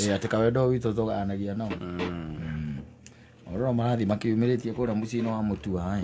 Atika wendo witũ tũganagia nao. Oro marathi makiumĩrĩtie kũrĩa mũciĩ-inĩ wa Mũtua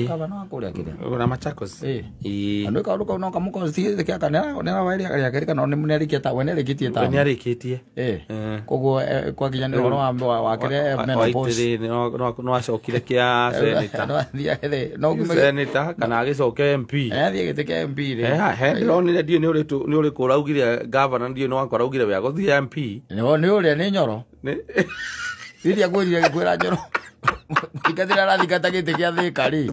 gavana wa kũrĩa kĩrĩa na Machakos andũ kaũndũ kau no kamũkonsti kĩa nera waĩrĩ karĩa kĩrĩ kana nĩarĩkĩtie ta we nĩarĩkĩtie ta nĩarĩkĩtie koguo kwakinya nĩ ũhoro wa kĩrĩa menopause no acokire kĩa senator kana agĩcoke MP athiĩ gĩtĩ kĩa MP rĩ ndĩronire ndiũ nĩ ũrĩkũ ũraugire gavana ndiũ nĩ wakwa araugire wega gũthiĩ MP nĩ ũrĩa nĩ Nyoro Rĩrĩa gwĩrire kwĩra Nyoro ikathira rathikata gĩtĩ gĩa Thĩka rĩ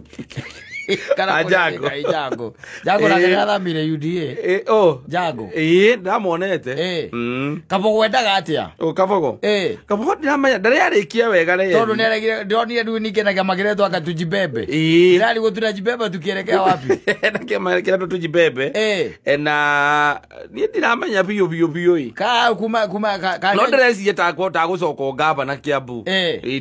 kana Jago nake athamire UDA Jago ndamonete Kabogo endaga atĩa Kabogo ndiramenya ndarĩarĩkia wega rĩ tondũ nĩaregire ndonire rĩu ningĩ mageretwo akatujibebe ndĩrarĩ gũtura jibebe tukĩerekea wapi na kĩamarekera tujibebe na niĩ ndiramenya biũ kuma no ndĩrecirie tagũcoka ngavana Kiambu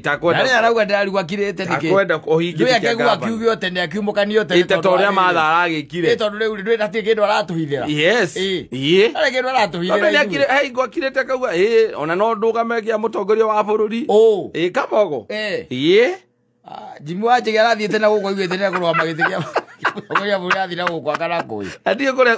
takwenda ndarĩ arauga ndĩrarigwo akirĩte nĩkĩ takwenda ũhingĩre kĩa gavana akiugio tene akiumokanio tene tondũ ũrĩa matha aragĩkire tondũ rĩu ndwĩ ndatĩ kĩndũ aratũhithĩra arĩ kĩndũ aratũhithĩra hingo akirĩte kauga ona no ndũgame kĩa mũtongoria wa bũrũri Kabogo Jimmy Wanjigi arathiĩte na gũkũ aiguĩte nĩekũrũgama gĩtĩ kĩa mũtongoria bũrũri arathiĩ na gũkũ akana kũĩ athiĩ kũrĩa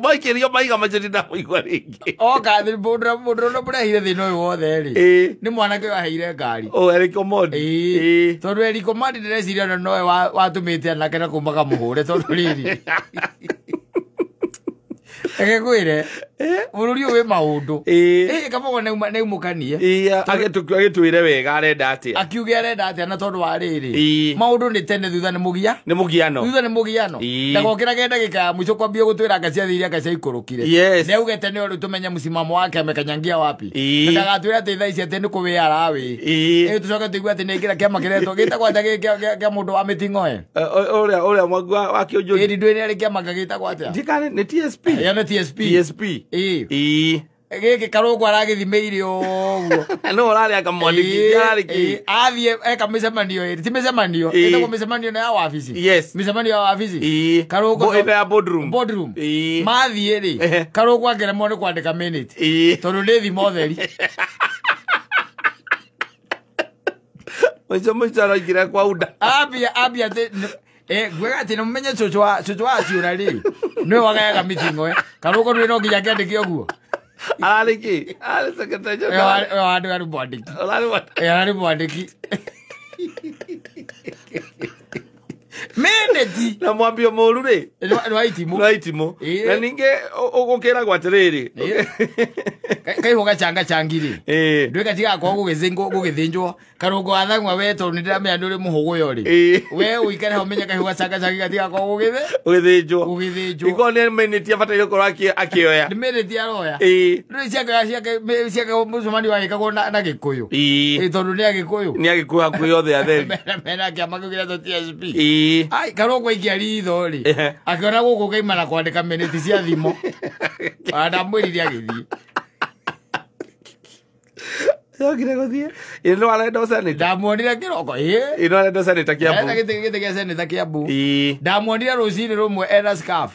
maikĩrio maiga macio ndinamũigua rĩngĩ oka mũndũ ũrĩa mũrehire thĩna ũyũ wothe rĩ nĩ mwanake waheire ngari Eric Omondi tondũ Eric Omondi ndĩreciria ona nowe watũmĩte anake na kuma kamũhũre tondũ rĩrĩ Egegwire bũrũri ũyũ wĩ maũndũ Kabogo neumũkanie agĩtwĩre wega arenda atĩa akiuge arenda atĩa na tondũ wa rĩrĩ maũndũ nĩ tene thutha nĩ mũgiano ndagokĩrage ndagĩka ya mũico kwambia gũtwĩra ngacia thĩ iria ngacia ikũrũkire neugete nĩ ũrĩ tũmenye mũsimamo wake amekanyangia wapi ndagatwĩre atĩ thaa ici atĩ nĩ kũwĩ arawĩ tũcoke tũigue atĩ nĩngĩra kĩama kĩretwo gĩtagwo atĩa kĩa mũndũ wa mĩting'oe ũrĩa mwangu wa kĩũnjũri ndũĩ nĩ arĩ kĩama gĩtagwo atĩa nĩ TSP TSP gĩkĩ Karũngũ aragĩthimĩire ũguo no ũrarĩ akamwandĩki athiĩ eka mĩcemanio ĩrĩ ti mĩcemanio ĩtagwo mĩcemanio ya wabici mĩcemanio ya wabici Karũngũ ya boardroom mathiĩ rĩ Karũngũ angĩremwo nĩ kwandĩka minute tondũ nĩ thimo theri mũico araingĩra kwa UDA ambia gwega atĩ nĩmũmenye cũcũ wa ciũra rĩ nĩwe wagayaga mĩting'oe Karũngũ nĩwe no nginya akĩandĩke ũguo ararĩ secretary general ararĩ mwandĩki Meneti na mwambio mũru rĩ nwa itimũ na ningĩ ũgũkĩragwo atĩrĩrĩ kaiho gacanga changire ndwĩka tigakorwo gũgĩthĩnjwo Karũngũ athang'wa we tondũ nĩndĩramenya nĩ ũrĩ mũhũgũyo rĩ we ũikare ho ũmenye kaiho gacanga changi gatigakorwo gũgĩthĩnjwo iko nĩ minute abataire gũkorwo akĩoya nĩ minute aroya rĩu ciake mũcemanio wagĩkagwo na Gĩkũyũ tondũ nĩ Agĩkũyũ hakuhĩ othe atheri mena kĩama kĩu gĩretwo TSP Karũngũ aikia ritho rĩ akĩona gũkũ kaimana kwandĩka minute cia thimo ndamwĩrire agĩthiĩ yogire gũthiĩ no arenda senator ndamuonire kĩroko no arenda senator Kiambu gĩtĩ kĩa senator Kiambu ndamuonire rũcinĩ rũmwe ena scarf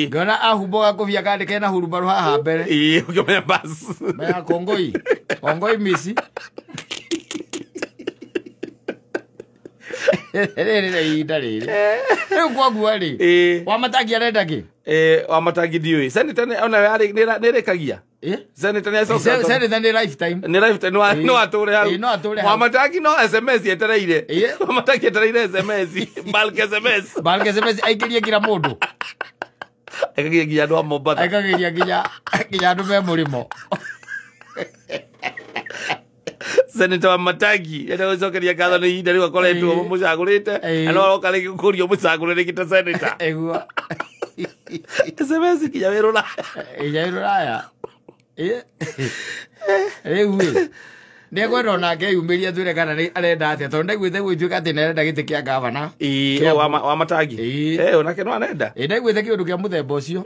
ngona ahumbo gakũbia kandĩke na hurumbarũ haha mbere ũkĩmenya bas menya kongoi misi ihinda rĩrĩ rĩu kwagua rĩ Wamatangi arenda kĩ Wamatangi ndiũĩ senator ona nĩrĩkagia senator nĩ lifetime no atũre hau Wamatangi no SMS etereire Wamatangi etereire SMS bulk SMS aingĩrie kila mũndũ aikagia nginya andũ a Mombatha aikagia nginya andũ me mũrĩmo Senator Wamatangi gũcokeria ngatho nĩ ihinda rĩu akoretwo mũcagũrĩte no aroka rĩngĩ gũkũrio mũcagũrĩre ta senator eguo SMS kinya wĩra ũraya rĩu nĩegwenda onake yumĩria twĩre kana arenda atĩa tondũ ndaiguĩte gũgĩtuĩka atĩ nĩarenda gĩtĩ kĩa gavana Wamatangi onake no arenda ndaiguĩte kĩũndũ kĩa mũthemba ũcio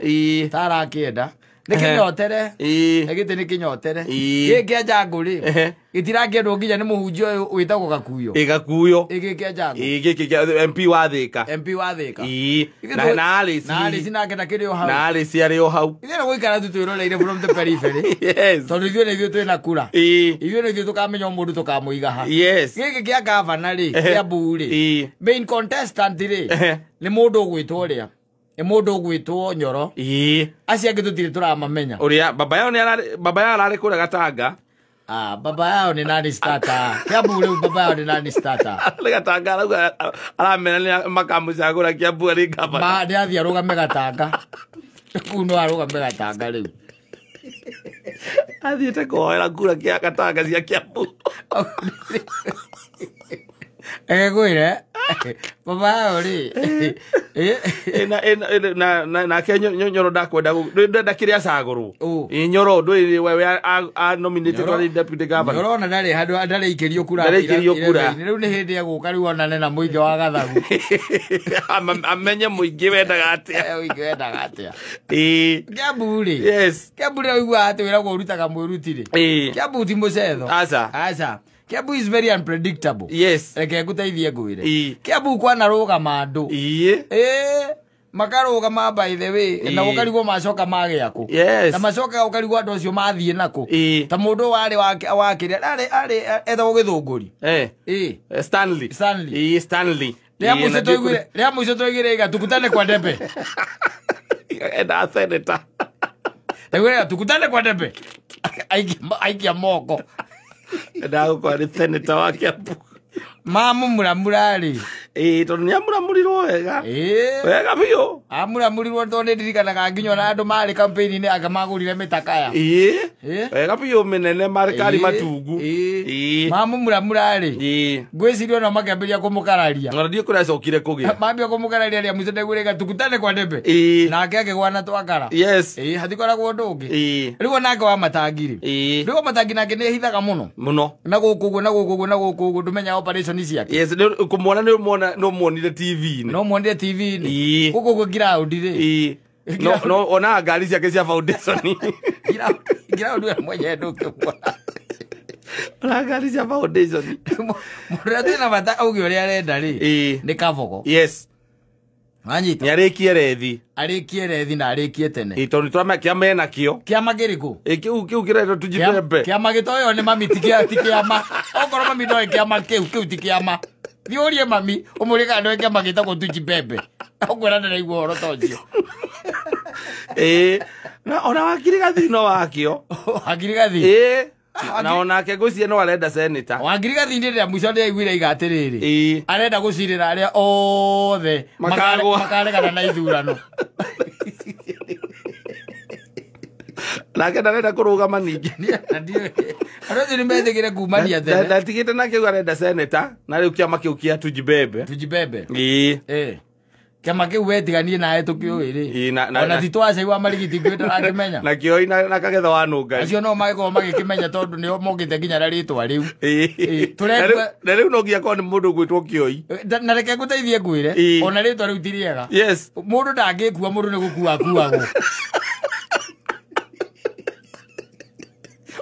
ta arakĩenda Nikinyotere. Egite nikinyotere. Giki Janguri. Gitirakiendwo nginya ni muhunjio witagwo Gakuyo. Gakuyo. Giki Jangu. Giki MP wa Thika. MP wa Thika. Na Alice. Na Alice nake ndakiri o hau. Na Alice ari o hau. Ithe no guikara tutwiroreire from the periphery. Yes. Tondu ithuĩ twina kura. Ithuĩ nĩthuĩ tukamenya mũndũ tukamũiga ha. Yes. Gĩkĩ kĩa governor rĩ, kĩa Mbu rĩ. Main contestant rĩ, nĩ mũndũ ũgwĩtwo ũrĩa. Nĩ mũndũ ũgwĩtwo Nyoro. Acio angĩ tũtirĩ tũramamenya. Ũrĩa baba yao ararĩ kũrĩa Gatanga. Baba yao ni nani starter? Kiambu leo baba yao ni nani starter? Le Gatanga aramena makamucagura Kiambu ari gava. Ma ndi athia rugame Gatanga. Kuno arugame Gatanga leo. Athiĩte kuhoera kura kia Gatanga cia Kiambu. Gwire baba yao ri na Kenya Nyoro ndakwenda ndakire acagurwo Nyoro ndwi wewe a nominated for deputy governor Nyoro na ndari handu ndari ikirio kura riu ni hindi ya guka riu onane na muingi wa Gathagu amenye muingi wendaga atia muingi wendaga atia Kiambu ri yes Kiambu ri uigua ati wira urutaga mwĩruti ri Kiambu ti mucetho aca Kiambu is very unpredictable. Yes. Reke nguteithie ngwire. Kiambu kwana rugama andu. Makarugama by the way. Na gukarigwo macoka magiaku. Yes. Na macoka gukarigwo andu acio mathie nako. Ta mundu wari wakire ari etho githunguri. Stanley. Stanley. Ria muico toigire iga tukutane kwa debe. Enda senator. Ewe tukutane kwa debe. Aikia moko. Ndago kwa ni senator wa Kiambu. Mamu muramurari. Tondu ni amuramurirwo wega. Wega biyo. Amuramurirwo tondu ndirikanaga nginya na andu mari campaign-ini akamagurire mitakaya. Wega biyo menene marikari matungu. Mamu muramurari. Ngwicirio no makiambiria kumukararia. Ngora ndio kura cokire kugia. Mambia kumukararia ria muico ndegurega tukutane kwa debe. Nake akigwana twakara. Yes. Hathikoragwo ndungi. Riu nake wa matangiri. Riu matangi nake ni hithaga muno. Na guku ndumenya operation ciake. Yes, kumwona no muonire TV ni. No muonire TV ni. Guku ground ri. No ona ngari ciake cia foundation. Ground ya mwenye ndukimwona. Ona ngari cia foundation. Murate na bata auge uri arenda ri. Ni Kabogo. Yes. Anyita. Ni arikie rethi. Arikie rethi na arikie tene. Tondu twama kiama nakio. Kiama giriku. Kiu kireto tujibebe. Kiama gitoyo ni mami tikiama. Okoro mami no kiama kiu tikiama. Thiurie mami umurika ndo kiama gitagwo tujibebe. Okwera ndira igwo horo tonjio. Na ona wakirigathi no wakio. Wakirigathi. Na onake gucie no arenda senator. Wangirigathi ndira muico ndi aiguire igatiriri. Arenda gucirira aria othe makaregana na ithurano. Nake ndarenda kurugama ningi. Arothe ni methigire kumania tene. Ndatigite nake arenda senator na riu kiama kiu kia tujibebe. Kiama kiu wetiganie nae tukiuiri. Ona titwaca iwa marigiti ngwita angimenya. Na kio na kagetha wa nungai. Acio no magiko magikimenya tondu ni mogite nginya ritwa riu. Na riu no ngia ko ni mundu gwitwo kioi. Na reke nguteithie ngwire. Ona ritwa riu ti riega. Yes. Mundu ndangikua mundu ni gukua kuago.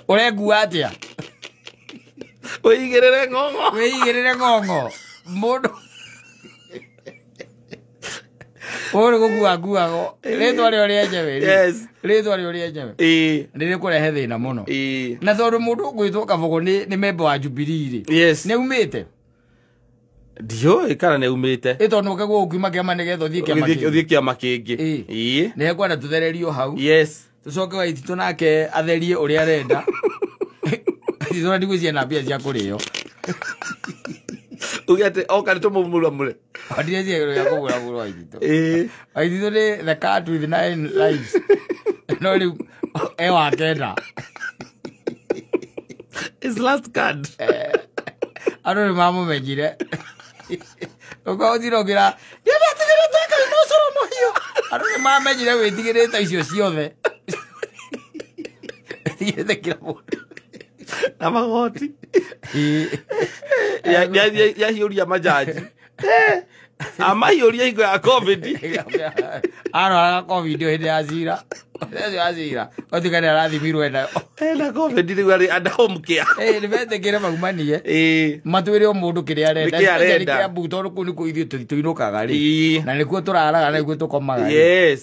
Uregua atia? Wĩigĩrĩre ng'ong'o. Wĩigĩrĩre ng'ong'o. Mundu uri gukuaguago ritwa rio rĩenjewe. Yes. Ritwa rio rĩenjewe. Nĩrĩkũrehe thĩna mũno. Na tondu mundu ũgwĩtwo Kabogo ni member wa Jubilee rĩ. Yes. Nĩumĩte. Ndio ikara nĩumĩte. Tondu ũkagwo ũkiuma kĩama nĩgetha ũthiĩ kĩama kĩngĩ. Nĩekwenda tũthererio hau. Yes. Tucoke Waititũ nake atherie ũrĩa arenda. Tizona ndigwĩcia na mbia cia kũrĩo. Ugete oka nĩtũmũmuramũre. Ndire ciĩgĩrwo gĩa kũmuramũra Waititũ. Waititũ nĩ the cat with 9 lives. No rĩu wa kenda. His last card. Andũ nĩmamũmenyire. Ũkaũthirogĩra nĩatigĩrĩte Ngai no coro mũhiũ. Andũ nĩmamenyire wĩtigĩrĩte icio ciothe. Tigĩrĩte kila mũndũ. Na magoti. Ya hiũria majaji. amaiyũria hingo ya covid araga covid hĩndĩ ya cira azira otigane arathimirwo ena covid rĩu arĩ under home care nĩ betĩkĩre maumanie matwĩre o mũndũ kĩrĩa arenda kĩa mbuto kũu nĩ kũu ithuĩ tũinũkaga rĩ na nĩkuo tũraraga na nĩkuo tũkomaga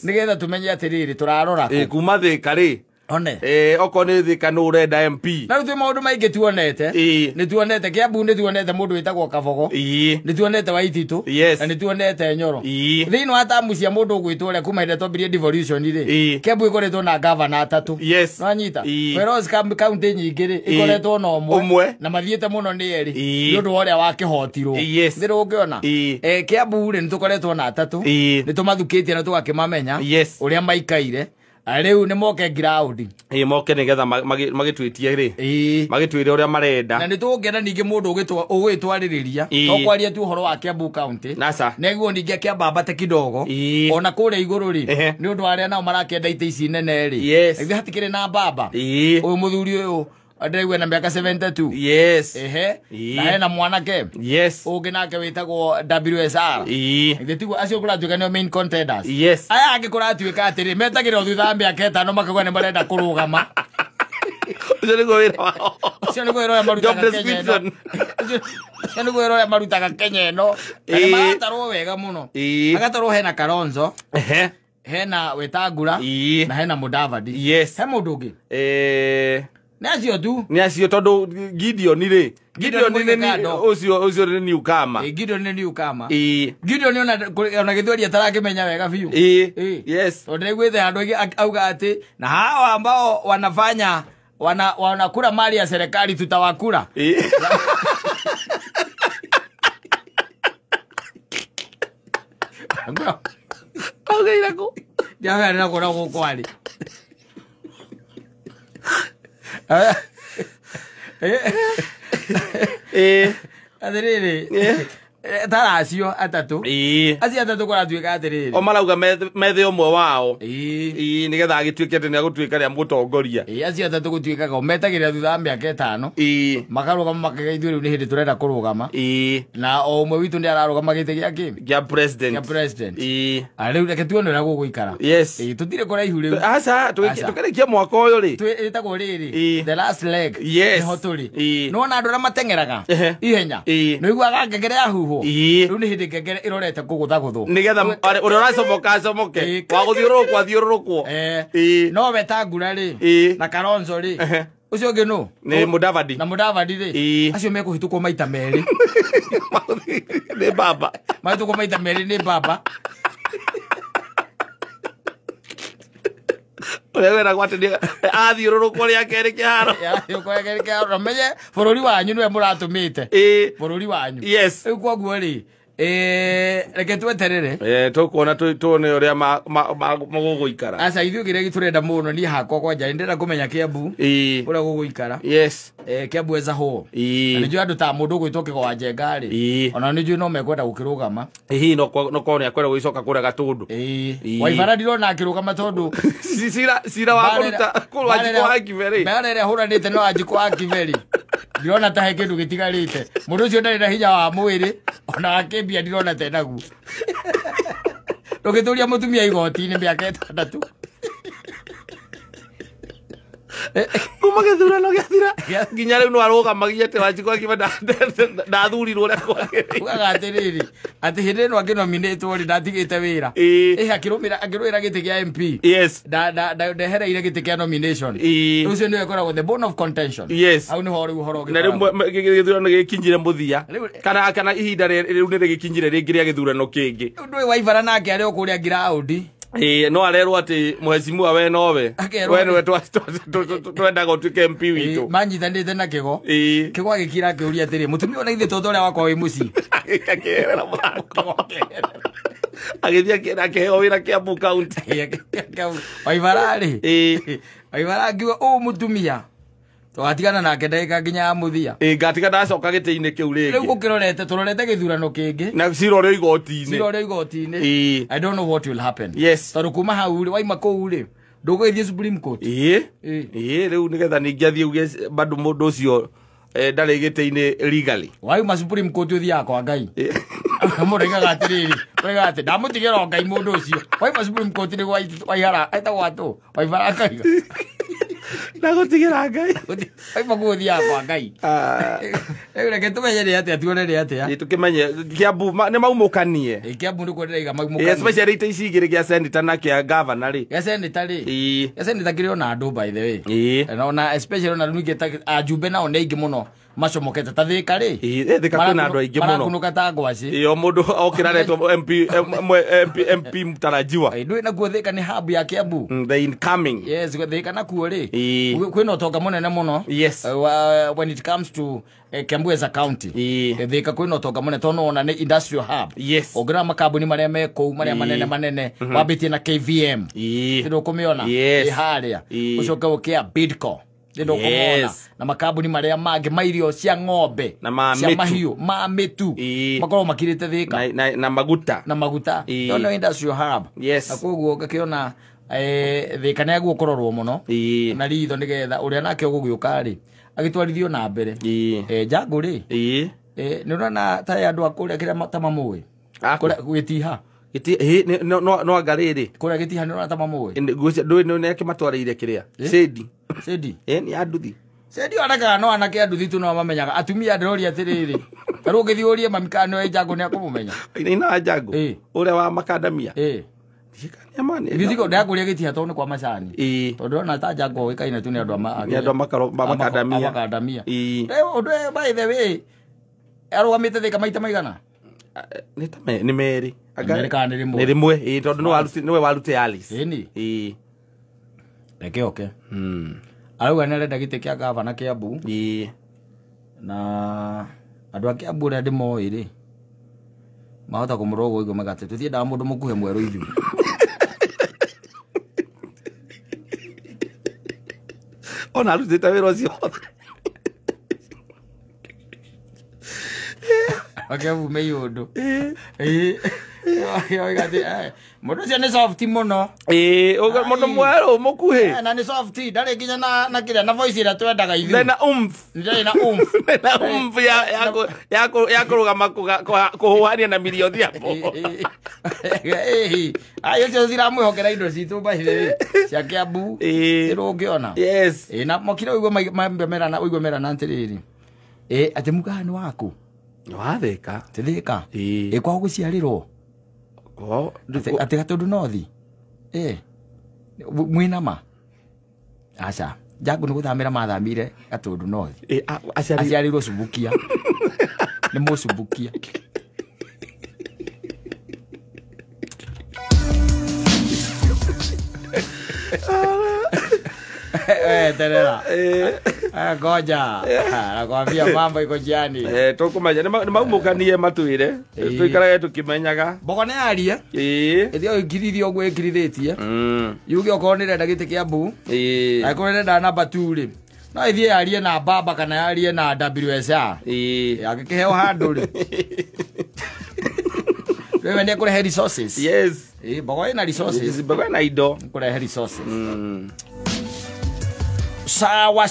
nĩgetha tũmenye atĩrĩrĩ tũrarora kũ kuma Thĩka rĩ one oko nĩ Thĩka nũ ũrenda MP na rĩu twĩ maũndũ maingĩ tuonete nĩ tuonete Kiambu nĩ tuonete mũndũ wĩtagwo Kabogo nĩ tuonete Waititũ na nĩ tuonete Nyoro thĩinĩ wa tamu cia mũndũ ũgwĩtwo ũrĩa kuma hĩndĩ twambirie devolution rĩ Kiambu ĩkoretwo na gavana 3 nĩwanyita whereas county nyingĩ rĩ ĩkoretwo na ũmwe na mathiĩte mũno nĩ erĩ nĩ ũndũ wa ũrĩa wakĩhotirwo ndĩrĩ ũngĩona Kiambu rĩ nĩ tũkoretwo na 3 nĩ tũmathukĩtie na tũgakĩmamenya ũrĩa maikaire Rĩu nĩ moke ground moke nĩgetha magĩtwĩtie rĩ magĩtwĩre ũrĩa marenda na nĩ tũngĩenda ningĩ mũndũ ũgwĩtwarĩrĩria to kwaria tu ũhoro wa Kiambu county nĩguo ningĩ akĩamba mbate kidogo ona kũrĩa igũrũ rĩ nĩ ũndũ wa arĩa nao marakĩenda itĩ ici nene rĩ ithuĩ hatikĩrĩ na mbamba ũyũ mũthuri ũyũ Andrewe na miaka 72 na hena mwanake ũngĩ nake wĩtagwo WSR ithĩtigwo acio kũratuĩka nĩo main contenders aya angĩ kũratuĩka atĩrĩ metagĩrwo thutha mĩaka 5 makauga nĩ marenda kũrũgama ũcio nĩguo wĩra wao ũcio nĩguo wĩra marutaga Kenya ĩno ũcio nĩguo wĩra marutaga Kenya ĩno na nĩ maratarwo wega mũno agatarwo hena Kalonzo hena Wetangula na hena Mudavadi he mũndũ ũngĩ Nĩacio tu nĩacio tondũ Gideon rĩ Gideon ũcio nĩ newcomer Gideon nĩ newcomer Gideon ona gĩthweri atarakĩmenya wega biũ tondũ nĩgwĩte andũ aingĩ auga atĩ na hawa ambao wanakula mali ya serikali tutawakula augairako ndiaga nĩnakuona gũkwari atĩrĩrĩ taracio atatũ acio atatũ kũratuĩka atĩrĩrĩ o marauga methe ũmwe wao nĩgetha agĩtuĩke atĩ nĩagũtuĩka rĩa mũtongoria acio atatũ gũtuĩkaga metagĩrĩra thutha wa mĩaka 5 makarũgama makaga ithuĩ rĩu nĩ hĩndĩ tũrenda kũrũgama na o ũmwe witũ nĩ ararũgama gĩtĩ gĩa president rĩu reke tuone ũrĩa gũgũikara tũtirĩ kũraihu rĩu aca tũkĩrĩkia mwaka ũyũ rĩ ĩtagwo rĩrĩ the last leg nĩho tũrĩ nĩwona andũ arĩa mateng'eraga ihenya nĩiguaga ngengere ya huho rĩu nĩ hĩndĩ ngengere ĩrorete kũgũthagũthwo nĩgetha ũrĩa ũracomoka acomoke wa gũthiũrũrũkwo athiũrũrũkwo no Wetangula rĩ na Kalonzo rĩ ũcio ũngĩ nũ nĩ Mudavadi na Mudavadi rĩ acio mekũhĩtũkwo maita merĩ nĩ baba mahĩtũkwo maita merĩ nĩ baba ũrĩa wĩragwo atĩ athiũrũrũkwo rĩa kerĩ kĩharo na menye bũrũri wanyu nĩwe mũratũmĩte bũrũri wanyu rĩu kwoguo rĩ reke tweterere tũkuona tuone ũrĩa magũgũikara aca ithuĩ kĩrĩa tũrenda mũno niĩ hakwa kwanja nĩndĩrenda kũmenya Kiambu ũrĩa gũgũikara Kiambu as a whole na nĩnjũĩ andũ ta mũndũ ũgwĩtwo Kĩgwa wa Njenga rĩ ona nĩnjũĩ no mekwenda gũkĩrũgama no korwo nĩakwenda gũgĩcoka kũrĩa Gatũndũ Waibara ndirona akĩrũgama tondũ cira wa kũruta Wanjikũ wa Kiberi mbara ĩrĩa hũranĩte no Wanjikũ wa Kiberi ndirona ta he kĩndũ gĩtigarĩte mũndũ ũcio ndarĩ na hinya wa mwĩrĩ ona akĩmbia ndirona ta enaguo ndũgĩtũria mũtumia igoti-inĩ mĩaka 6 kuma gĩthurano gĩathira nginya rĩu no arũgamagia atĩ Wanjikũ wa Kiberi ndathurirwo ũrĩa kwagĩrĩire ugaga atĩrĩrĩ atĩ hĩndĩ ĩno akĩnominĩtwo rĩ ndatigĩte wĩra akĩrũĩra gĩtĩ kĩa MP ndehereire gĩtĩ kĩa nomination ũcio nĩwe ũkoragwo the bone of contention hau nĩho rĩu ũhoro na rĩu gĩthurano gĩkinyire mũthia kana ihinda rĩu nĩ rĩgĩkinyire rĩngĩ rĩa gĩthurano kĩngĩ ndũĩ Waibara nake arĩ o kũrĩa ground no arerwo atĩ mheshimiwa we nowe we nĩwe twendaga ũtuĩke MP witũ manyitanĩte na Kĩgwa agĩkira akĩũria atĩrĩ mũtumia ona ithe toto ũrĩa wakwa wĩ mũciĩ akĩehera mũrango agĩthiĩ akĩheo wĩra Kiambu county Waibara rĩ Waibara akiuga ũũ mũtumia twatigana nake ndagĩka nginya ya mũthia ngatigana acoka gĩtĩ-inĩ kĩu rĩngĩ rĩu gũkĩrorete tũrorete gĩthurano kĩngĩ na ciroreo igoti-inĩ I don't know what will happen tondũ kuma hau rĩ waima kũu rĩ ndũgũgĩthiĩ Supreme Court rĩu nĩgetha ningĩ athiĩ uge bado mũndũ ũcio ndarĩ gĩtĩ-inĩ legally wauma Supreme Court ũthiaga kwa Ngai Murenga gatiriri. Murenga ati ndamutigera Ngai mundu ucio. Waiva Supreme Court ni waihara aita watu. Waivara Ngai. Nagutigera Ngai. Waiva guthia kwa Ngai. Reke tumenye ati atuonere ati ya. Tukimenye Kiambu ni maumukanie. Kiambu ndi kwenderega maumukanie. Yes, specially ite icigire kia senator na kia governor ri. Ya senator ri. Ya senator kiri ona andu by the way. Na especially ona nugeta ajumbe na ona ingi muno. Macomokete ta Thika ri. Thika kuna andu aingi muno. Marakunuka ta ngwaci. Yo mundu okira retwo MP mtarajiwa. Ndu na kuo Thika ni hub ya Kiambu. The incoming. Yes, Thika na kuo ri. Kwina utonga munene muno. Yes. When it comes to Kiambu as a county. Thika kwina utonga munene tono ona ni industrial hub. Yes. Ogira makabuni maria meko maria manene wabitie na KVM. Ndio kumiona. Haria. Ucoka ukia Bidco. Ndio kumona na makabuni maria mage mairio cia ng'ombe cia mahiu ma mitu makoro makirite Thika na maguta no industrial hub. Yes. Na koguo ngakiona Thika ne gukororwo muno na ritho nigetha uria nake gugiuka ri agitwarithio na mbere Jangu ri ni urona ta andu akuria kiria matamamui akuria gwitiha no angariri kuria gitiha ni urona tamamui ndu ne kimatwareire kiria Sedi ni anduthi Sedi onaka no anake anduthi tu no mamenyaga atumia ndorori atiriri aro ngithiurie mamikano Jangu ni akumumenya ina Jangu uria wa makadamia Viziko ndakuria gitiha to ni kwa macani tondu ona ta Jangu wikaine tu ni andu makadamia undu by the way arugamite Thika maita maigana ni meri ni rimwe tondu no warute Alice ni reke oke arauga ni arenda gite kia gavana Kiambu na andu a Kiambu ria ndimoi ri mahota kumurogo igwe magate tuthie nda mundu mukuhe mweru ithu ona arutite wira ucio Kiambu meyundu mundu ucio ni soft muno mundu mweru mukuhi na ni soft ndari nginya na kiria na voice ira twendaga ithu na ndari na ya kurugama kuhuania na milioni hapo ayo cio ciramwihokera indo citu bahire cia Kiambu irungiona yes na mokira uigwe mera na ntiriri ati mugani waku wa Thika Thika kwa guciarirwo ati gatundu nothi mwinama aca Jangu ni guthamira mathamire gatundu nothi aciarirwo Subukia ni musubukia terera goja nakwambia mambo iko jiani tukumenya ni maumukanie matwire tuikarage tukimenyaga mbogo ne aria ethio ngirithio gwe ngirithetie yuge okorwo ni renda gite Kiambu akorwo renda namba 2 ri no ithie arie na baba kana arie na WSA agikiheo handu ri wewe ne kurehe resources yes mbogo ina resources mbogo ina indo kurehe resources sawa